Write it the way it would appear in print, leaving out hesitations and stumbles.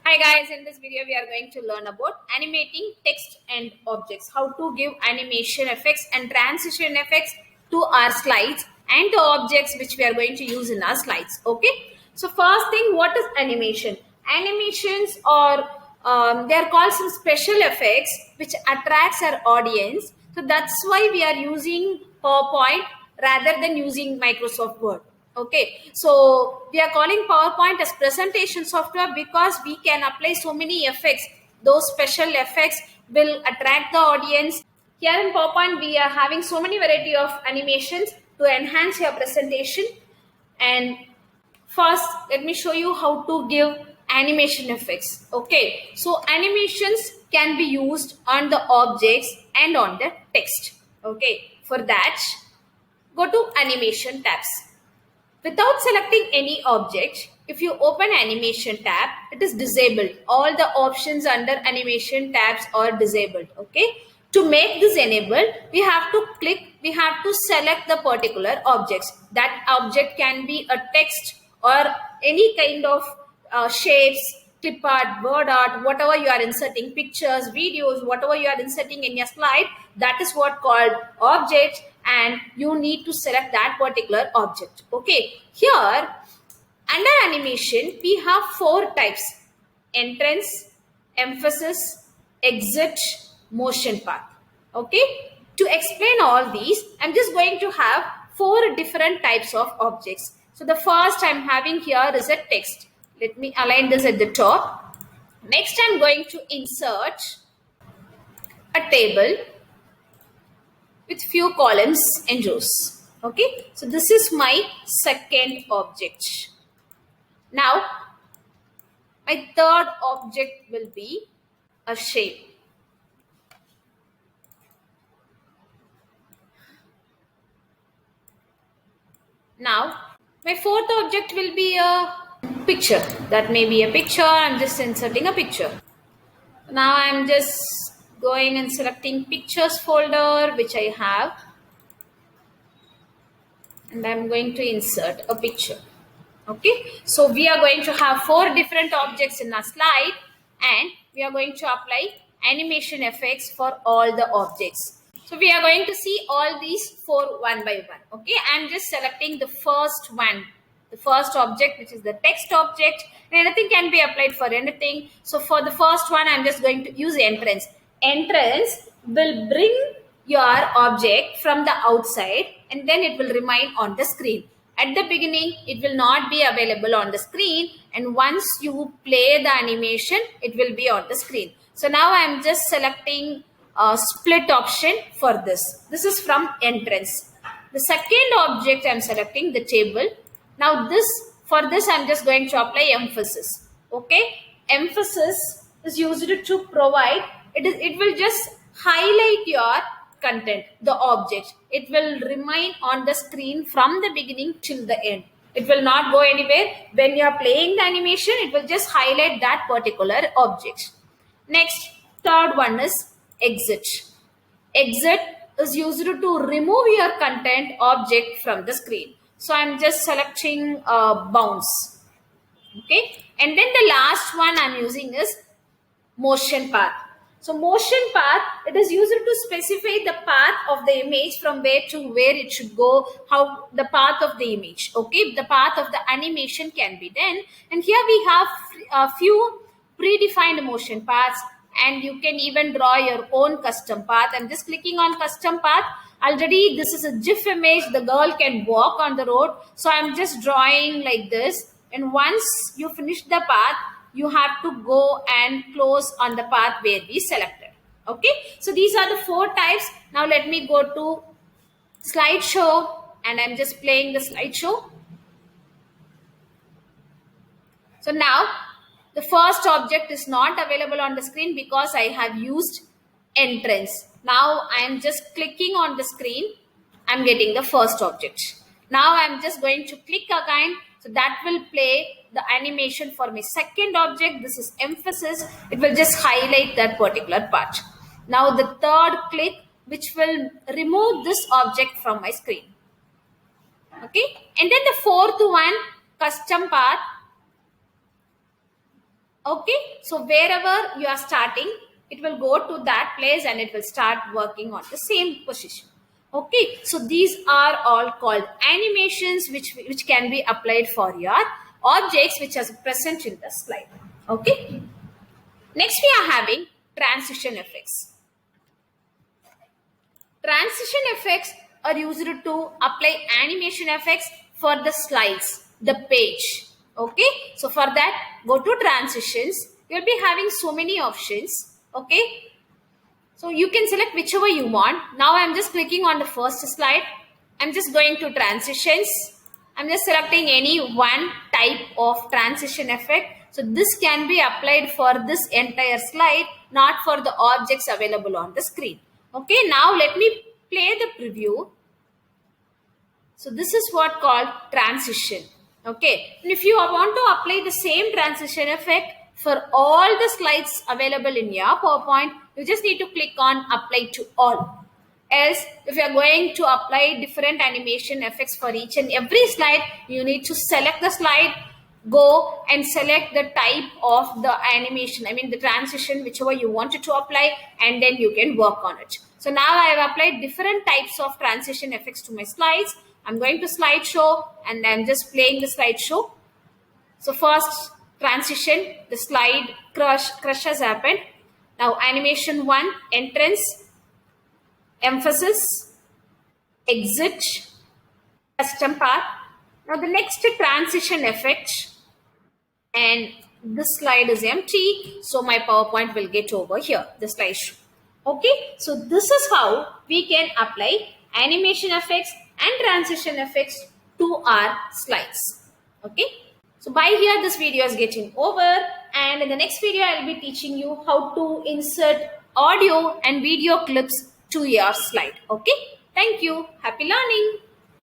Hi guys, in this video we are going to learn about animating text and objects, how to give animation effects and transition effects to our slides and the objects which we are going to use in our slides. Okay, so first thing, what is animation? Animations are they are called some special effects which attracts our audience. So that's why we are using PowerPoint rather than using Microsoft Word. Okay, so we are calling PowerPoint as presentation software because we can apply so many effects. Those special effects will attract the audience. Here in PowerPoint, we are having so many variety of animations to enhance your presentation. And first, let me show you how to give animation effects. Okay, so animations can be used on the objects and on the text. Okay, for that, go to animation tabs. Without selecting any object, if you open animation tab, it is disabled. All the options under animation tabs are disabled. Okay. To make this enabled, we have to select the particular objects. That object can be a text or any kind of shapes, clip art, word art, whatever you are inserting, pictures, videos, whatever you are inserting in your slide, that is what called object, and you need to select that particular object. Okay, here under animation we have four types: entrance, emphasis, exit, motion path. Okay, to explain all these, I'm just going to have four different types of objects. So the first I'm having here is a text. Let me align this at the top. Next, I'm going to insert a table with few columns and rows. Okay, so this is my second object. Now, my third object will be a shape. Now, my fourth object will be a picture. That may be a picture. I'm just inserting a picture. Now I'm just going and selecting pictures folder which I have, and I'm going to insert a picture. Okay, so we are going to have four different objects in our slide, and we are going to apply animation effects for all the objects. So we are going to see all these four one by one. Okay, I'm just selecting the first one, the first object, which is the text object. Anything can be applied for anything. So for the first one, I'm just going to use entrance. Entrance will bring your object from the outside, and then it will remain on the screen. At the beginning, it will not be available on the screen, and once you play the animation, it will be on the screen. So now I am just selecting a split option for this. This is from entrance. The second object I am selecting the table. Now for this I am just going to apply emphasis. Okay, emphasis is used to provide it will just highlight your content, the object. It will remain on the screen from the beginning till the end. It will not go anywhere. When you are playing the animation, it will just highlight that particular object. Next, third one is exit. Exit is used to remove your content object from the screen. So I'm just selecting bounce. Okay, and then the last one I'm using is motion path. So motion path, it is used to specify the path of the image from where to where it should go, how the path of the image. Okay, the path of the animation can be done. And here we have a few predefined motion paths, and you can even draw your own custom path. I'm just clicking on custom path. Already this is a GIF image. The girl can walk on the road. So I'm just drawing like this. And once you finish the path, you have to go and close on the path where we selected. Okay, so these are the four types. Now let me go to slideshow, and I'm just playing the slideshow. So now the first object is not available on the screen because I have used entrance. Now I am just clicking on the screen. I'm getting the first object. Now I'm just going to click again. So that will play the animation for my second object. This is emphasis. It will just highlight that particular part. Now the third click, which will remove this object from my screen. Okay. And then the fourth one, custom path. Okay, so wherever you are starting, it will go to that place and it will start working on the same position. Okay, so these are all called animations which can be applied for your objects which are present in the slide. Okay, next we are having transition effects. Transition effects are used to apply animation effects for the slides, the page. Okay, so for that, go to transitions. You'll be having so many options. Okay, so you can select whichever you want. Now I'm just clicking on the first slide. I'm just going to transitions. I'm just selecting any one type of transition effect. So this can be applied for this entire slide, not for the objects available on the screen. Okay, now let me play the preview. So this is what called transition. Okay. And if you want to apply the same transition effect for all the slides available in your PowerPoint, you just need to click on apply to all. Else, if you are going to apply different animation effects for each and every slide, you need to select the slide, go and select the type of the animation, I mean the transition, whichever you wanted to apply, and then you can work on it. So now I have applied different types of transition effects to my slides. I'm going to slideshow and I'm just playing the slideshow. So first transition, the slide crush has happened. Now animation 1, entrance, emphasis, exit, custom path. Now the next transition effect, and this slide is empty, so my PowerPoint will get over here, the slideshow. Okay, so this is how we can apply animation effects and transition effects to our slides. Okay, so by here this video is getting over, and in the next video I will be teaching you how to insert audio and video clips to your slide. Okay, thank you, happy learning.